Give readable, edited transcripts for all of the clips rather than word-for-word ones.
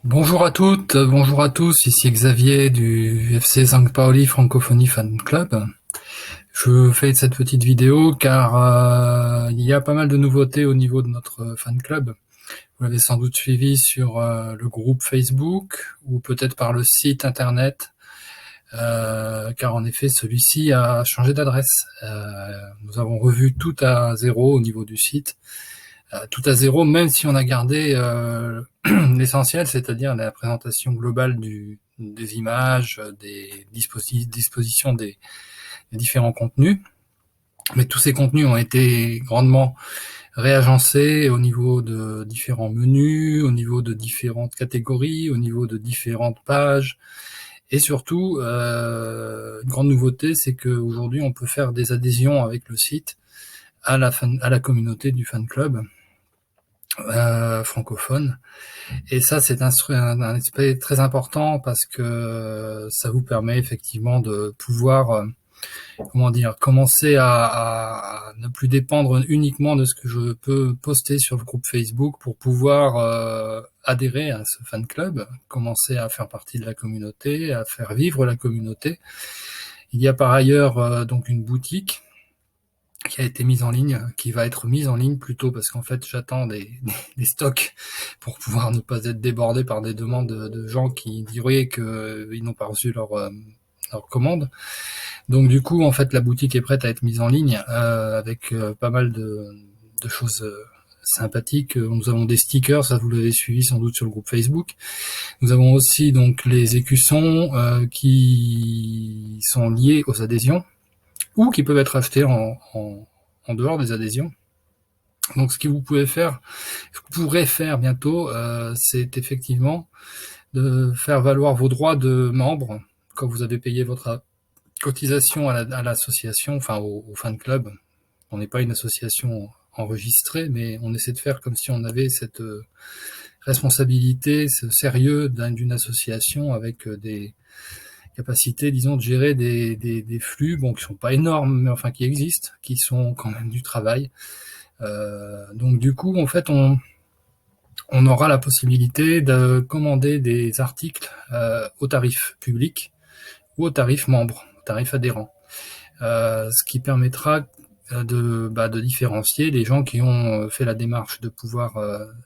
Bonjour à toutes, bonjour à tous, ici Xavier du FC St. Pauli Francophonie Fan Club. Je fais cette petite vidéo car il y a pas mal de nouveautés au niveau de notre fan club. Vous l'avez sans doute suivi sur le groupe Facebook ou peut-être par le site internet, car en effet celui-ci a changé d'adresse. Nous avons revu tout à zéro au niveau du site. Tout à zéro, même si on a gardé l'essentiel, c'est-à-dire la présentation globale des images, des dispositions des différents contenus. Mais tous ces contenus ont été grandement réagencés au niveau de différents menus, au niveau de différentes catégories, au niveau de différentes pages. Et surtout, une grande nouveauté, c'est qu'aujourd'hui, on peut faire des adhésions avec le site à la communauté du fan club francophone. Et ça, c'est un aspect très important parce que ça vous permet effectivement de pouvoir, comment dire, commencer à ne plus dépendre uniquement de ce que je peux poster sur le groupe Facebook pour pouvoir adhérer à ce fan club, commencer à faire partie de la communauté, à faire vivre la communauté. Il y a par ailleurs donc une boutique qui a été mise en ligne, qui va être mise en ligne plutôt parce qu'en fait j'attends des stocks pour pouvoir ne pas être débordé par des demandes de gens qui diraient qu'ils n'ont pas reçu leur commande. Donc du coup en fait la boutique est prête à être mise en ligne avec pas mal de choses sympathiques. Nous avons des stickers, ça vous l'avez suivi sans doute sur le groupe Facebook. Nous avons aussi donc les écussons qui sont liés aux adhésions ou qui peuvent être achetés en dehors des adhésions. Donc ce que vous pouvez faire, ce que vous pourrez faire bientôt, c'est effectivement de faire valoir vos droits de membre quand vous avez payé votre cotisation à l'association, enfin au fan club. On n'est pas une association enregistrée, mais on essaie de faire comme si on avait cette responsabilité, ce sérieux d'une association avec des capacité, disons, de gérer des flux, bon, qui sont pas énormes, mais enfin qui existent, qui sont quand même du travail. Donc du coup, en fait, on aura la possibilité de commander des articles au tarif public ou au tarif membre, au tarif adhérent, ce qui permettra de différencier les gens qui ont fait la démarche de pouvoir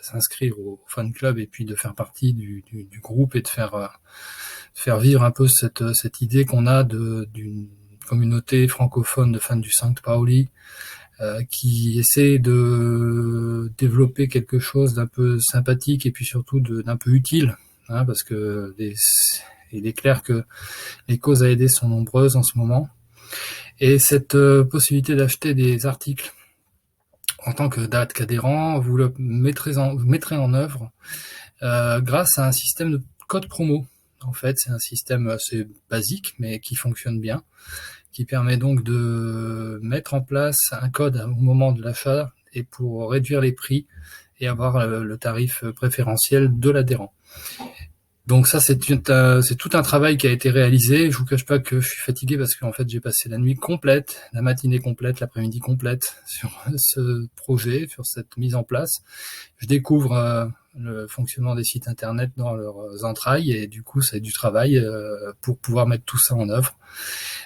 s'inscrire au fan club et puis de faire partie du groupe et de faire vivre un peu cette idée qu'on a d'une communauté francophone de fans du St. Pauli qui essaie de développer quelque chose d'un peu sympathique et puis surtout d'un peu utile, hein, parce que il est clair que les causes à aider sont nombreuses en ce moment. Et cette possibilité d'acheter des articles en tant qu'adhérent, vous mettrez en œuvre grâce à un système de code promo. En fait, c'est un système assez basique, mais qui fonctionne bien, qui permet donc de mettre en place un code au moment de l'achat et pour réduire les prix et avoir le tarif préférentiel de l'adhérent. Donc ça, c'est tout un travail qui a été réalisé. Je vous cache pas que je suis fatigué parce qu'en fait, j'ai passé la nuit complète, la matinée complète, l'après-midi complète sur ce projet, sur cette mise en place. Je découvre le fonctionnement des sites internet dans leurs entrailles et du coup, c'est du travail pour pouvoir mettre tout ça en œuvre.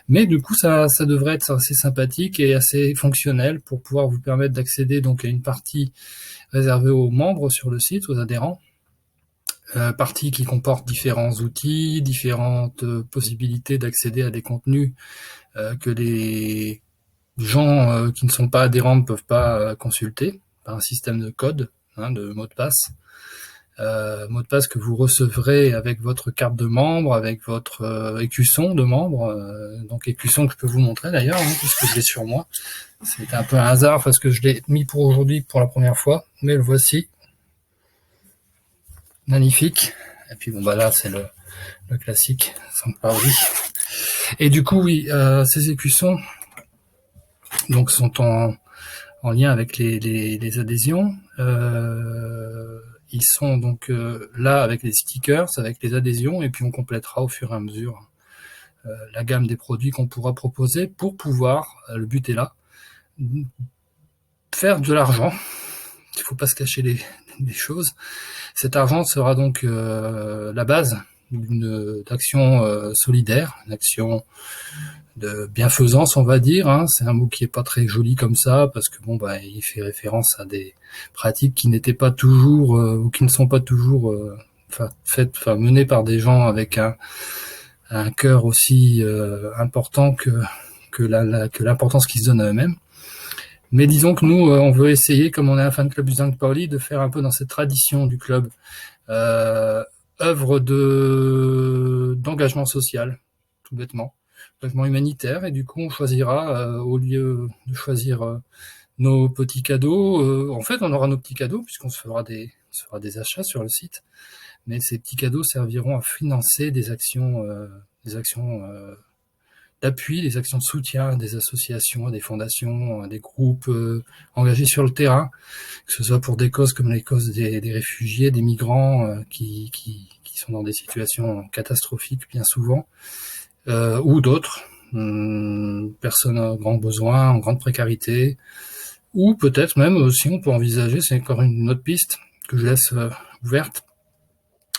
Mais du coup, ça devrait être assez sympathique et assez fonctionnel pour pouvoir vous permettre d'accéder donc à une partie réservée aux membres sur le site, aux adhérents, partie qui comporte différents outils, différentes possibilités d'accéder à des contenus que les gens qui ne sont pas adhérents ne peuvent pas consulter par un système de code, hein, de mot de passe. Mot de passe que vous recevrez avec votre carte de membre, avec votre écusson de membre, donc écusson que je peux vous montrer d'ailleurs, hein, puisque je l'ai sur moi. C'était un peu un hasard parce que je l'ai mis pour aujourd'hui pour la première fois, mais le voici, magnifique. Et puis bon bah là c'est le classique, sans parler. Et du coup oui, ces écussons donc sont en lien avec les adhésions. Ils sont donc là avec les stickers, avec les adhésions, et puis on complétera au fur et à mesure la gamme des produits qu'on pourra proposer pour pouvoir, le but est là, faire de l'argent. Il ne faut pas se cacher des choses. Cet argent sera donc la base d'une action solidaire, une action de bienfaisance, on va dire. Hein. C'est un mot qui est pas très joli comme ça, parce que bon, bah, il fait référence à des pratiques qui n'étaient pas toujours ou qui ne sont pas toujours menées par des gens avec un cœur aussi important que l'importance qu'ils se donnent à eux-mêmes. Mais disons que nous, on veut essayer, comme on est un fan club du St. Pauli, de faire un peu dans cette tradition du club, œuvre d'engagement social, tout bêtement, engagement humanitaire, et du coup, on choisira, au lieu de choisir nos petits cadeaux, en fait, on aura nos petits cadeaux, puisqu'on se fera des achats sur le site, mais ces petits cadeaux serviront à financer des actions d'appui, des actions de soutien à des associations, à des fondations, à des groupes engagés sur le terrain, que ce soit pour des causes comme les causes des réfugiés, des migrants qui sont dans des situations catastrophiques bien souvent, ou d'autres, personnes à grand besoin, en grande précarité, ou peut-être même aussi on peut envisager, c'est encore une autre piste que je laisse ouverte,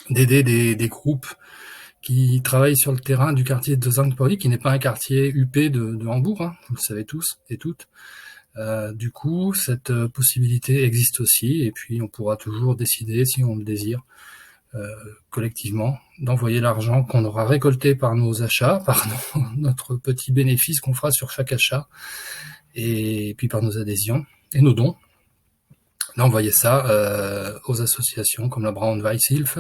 d'aider des groupes qui travaille sur le terrain du quartier de St. Pauli, qui n'est pas un quartier huppé de Hambourg, hein, vous le savez tous et toutes. Du coup, cette possibilité existe aussi, et puis on pourra toujours décider, si on le désire, collectivement, d'envoyer l'argent qu'on aura récolté par nos achats, par notre petit bénéfice qu'on fera sur chaque achat, et puis par nos adhésions et nos dons, d'envoyer ça aux associations comme la Brown Weisshilfe,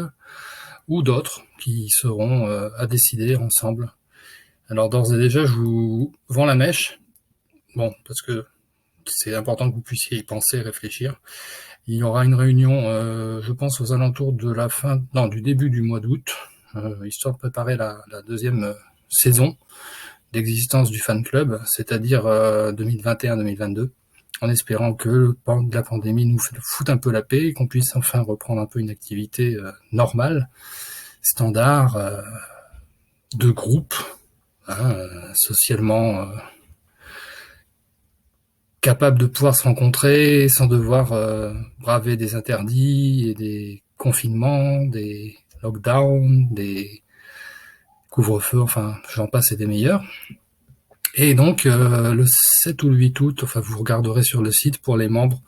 ou d'autres qui seront à décider ensemble. Alors d'ores et déjà, je vous vends la mèche, bon, parce que c'est important que vous puissiez y penser, réfléchir. Il y aura une réunion, je pense, aux alentours de du début du mois d'août, histoire de préparer la deuxième saison d'existence du fan club, c'est-à-dire 2021-2022, en espérant que la pandémie nous foute un peu la paix et qu'on puisse enfin reprendre un peu une activité normale, standard, de groupe, hein, socialement capable de pouvoir se rencontrer sans devoir braver des interdits et des confinements, des lockdowns, des couvre-feux, enfin j'en passe et des meilleurs. Et donc le 7 ou le 8 août, enfin vous regarderez sur le site pour les membres,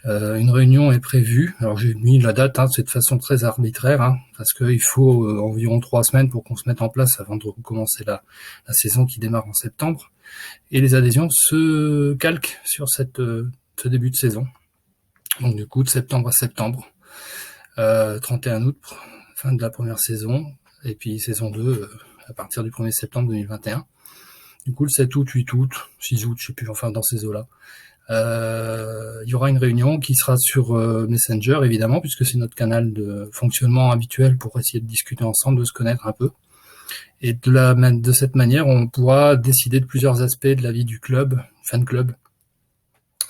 une réunion est prévue. Alors j'ai mis la date, hein, c'est de façon très arbitraire, hein, parce qu'il faut environ 3 semaines pour qu'on se mette en place avant de recommencer la saison qui démarre en septembre. Et les adhésions se calquent sur ce début de saison. Donc du coup, de septembre à septembre, 31 août, fin de la première saison, et puis saison 2 à partir du 1er septembre 2021. Du coup, le 7 août, 8 août, 6 août, je sais plus, enfin dans ces eaux-là, il y aura une réunion qui sera sur Messenger, évidemment, puisque c'est notre canal de fonctionnement habituel pour essayer de discuter ensemble, de se connaître un peu. Et de cette manière, on pourra décider de plusieurs aspects de la vie du club, fan club,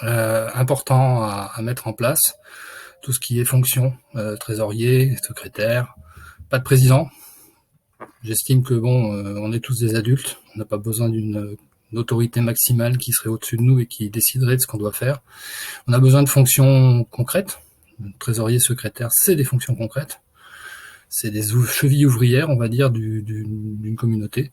important à mettre en place. Tout ce qui est fonction, trésorier, secrétaire, pas de président. J'estime que bon, on est tous des adultes, on n'a pas besoin d'une autorité maximale qui serait au-dessus de nous et qui déciderait de ce qu'on doit faire. On a besoin de fonctions concrètes. Trésorier, secrétaire, c'est des fonctions concrètes. C'est des chevilles ouvrières, on va dire, d'une communauté.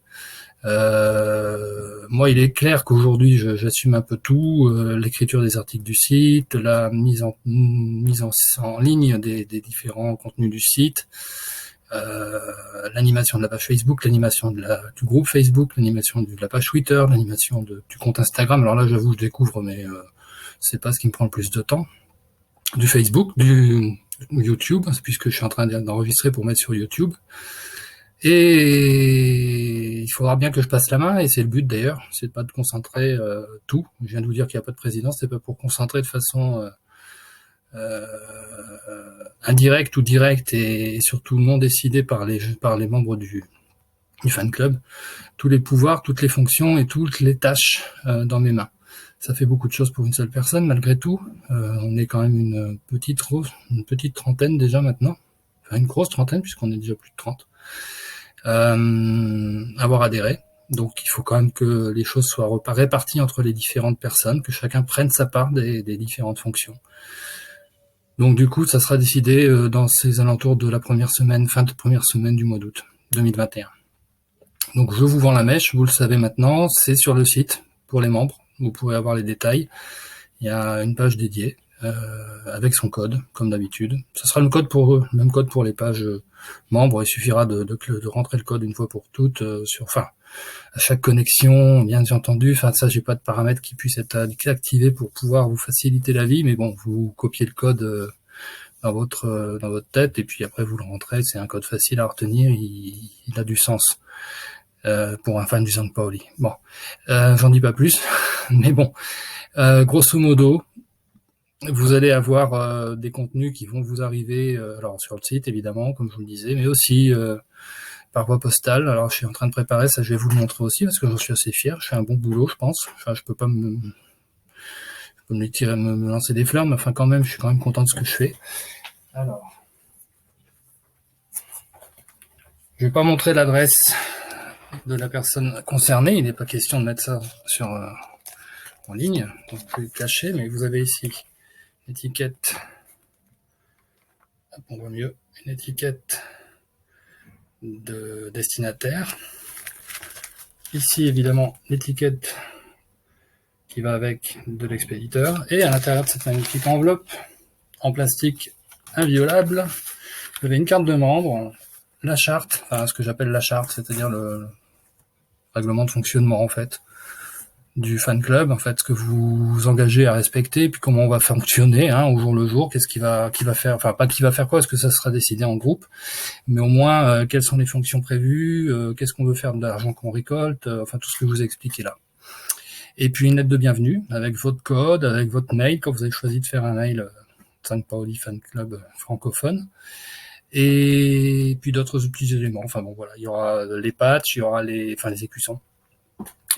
Moi, il est clair qu'aujourd'hui, j'assume un peu tout, l'écriture des articles du site, la mise en ligne des différents contenus du site, l'animation de la page Facebook, l'animation du groupe Facebook, l'animation de la page Twitter, l'animation du compte Instagram. Alors là, j'avoue, je découvre, mais c'est pas ce qui me prend le plus de temps. Du Facebook, du YouTube, puisque je suis en train d'enregistrer pour mettre sur YouTube. Et il faudra bien que je passe la main, et c'est le but d'ailleurs, c'est pas de concentrer tout. Je viens de vous dire qu'il n'y a pas de président, c'est pas pour concentrer de façon indirecte ou directe et surtout non décidée par les membres du fan club, tous les pouvoirs, toutes les fonctions et toutes les tâches dans mes mains. Ça fait beaucoup de choses pour une seule personne, malgré tout. On est quand même une petite trentaine déjà maintenant. Enfin, une grosse trentaine, puisqu'on est déjà plus de 30. Avoir adhéré. Donc il faut quand même que les choses soient réparties entre les différentes personnes, que chacun prenne sa part des différentes fonctions. Donc du coup, ça sera décidé dans ces alentours de la première semaine, fin de première semaine du mois d'août 2021. Donc je vous vends la mèche, vous le savez maintenant, c'est sur le site pour les membres, vous pourrez avoir les détails. Il y a une page dédiée avec son code, comme d'habitude. Ce sera le code pour eux, le même code pour les pages membres. Il suffira de rentrer le code une fois pour toutes à chaque connexion, bien entendu. Enfin, ça, j'ai pas de paramètres qui puissent être activés pour pouvoir vous faciliter la vie, mais bon, vous copiez le code dans votre tête et puis après vous le rentrez. C'est un code facile à retenir. Il a du sens pour un fan du St. Pauli. Bon, j'en dis pas plus, mais bon, grosso modo. Vous allez avoir des contenus qui vont vous arriver alors sur le site évidemment comme je vous le disais, mais aussi par voie postale. Alors je suis en train de préparer ça, je vais vous le montrer aussi parce que j'en suis assez fier. Je fais un bon boulot, je pense. Enfin, je peux pas me lancer des fleurs, mais enfin quand même, je suis quand même content de ce que je fais. Alors, je vais pas montrer l'adresse de la personne concernée. Il n'est pas question de mettre ça sur en ligne, donc je vais le cacher. Mais vous avez ici l'étiquette. On voit mieux une étiquette de destinataire. Ici, évidemment, l'étiquette qui va avec de l'expéditeur. Et à l'intérieur de cette magnifique enveloppe en plastique inviolable, vous avez une carte de membre, la charte, enfin ce que j'appelle la charte, c'est-à-dire le règlement de fonctionnement en fait du fan club, en fait ce que vous vous engagez à respecter, et puis comment on va fonctionner au jour le jour, qu'est-ce qui va faire, enfin pas qui va faire quoi, parce que ça sera décidé en groupe, mais au moins quelles sont les fonctions prévues, qu'est-ce qu'on veut faire de l'argent qu'on récolte, enfin tout ce que je vous ai expliqué là. Et puis une lettre de bienvenue avec votre code, avec votre mail quand vous avez choisi de faire un mail St. Pauli Fan Club francophone. Et puis d'autres petits éléments. Enfin bon voilà, il y aura les patchs, il y aura les écussons,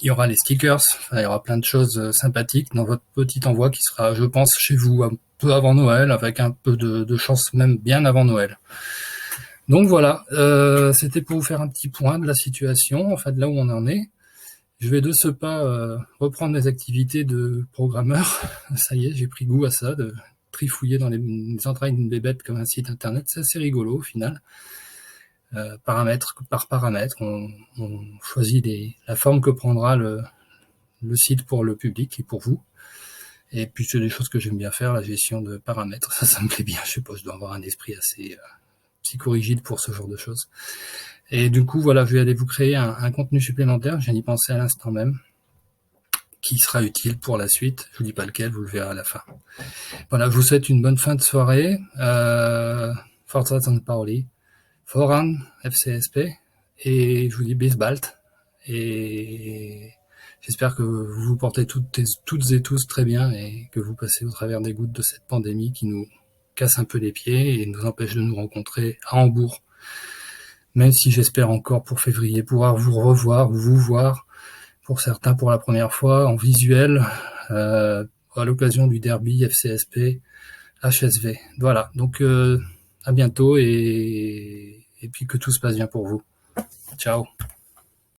il y aura les stickers, il y aura plein de choses sympathiques dans votre petit envoi qui sera, je pense, chez vous un peu avant Noël, avec un peu de chance même bien avant Noël. Donc voilà, c'était pour vous faire un petit point de la situation, enfin de là où on en est. Je vais de ce pas reprendre mes activités de programmeur. Ça y est, j'ai pris goût à ça, de trifouiller dans les entrailles d'une bébête comme un site internet. C'est assez rigolo au final. Paramètre par paramètre, on choisit la forme que prendra le site pour le public et pour vous. Et puis c'est des choses que j'aime bien faire, la gestion de paramètres. Ça me plaît bien. Je suppose que je dois avoir un esprit assez psychorigide pour ce genre de choses. Et du coup, voilà, je vais aller vous créer un contenu supplémentaire, je viens d'y penser à l'instant même, qui sera utile pour la suite. Je vous dis pas lequel, vous le verrez à la fin. Voilà, je vous souhaite une bonne fin de soirée. Forza St. Pauli, Foran, FCSP, et je vous dis bis bald. Et j'espère que vous vous portez toutes et tous très bien et que vous passez au travers des gouttes de cette pandémie qui nous casse un peu les pieds et nous empêche de nous rencontrer à Hambourg. Même si j'espère encore pour février pouvoir vous revoir, vous voir, pour certains pour la première fois en visuel, à l'occasion du derby FCSP HSV. Voilà, donc à bientôt et puis que tout se passe bien pour vous. Ciao.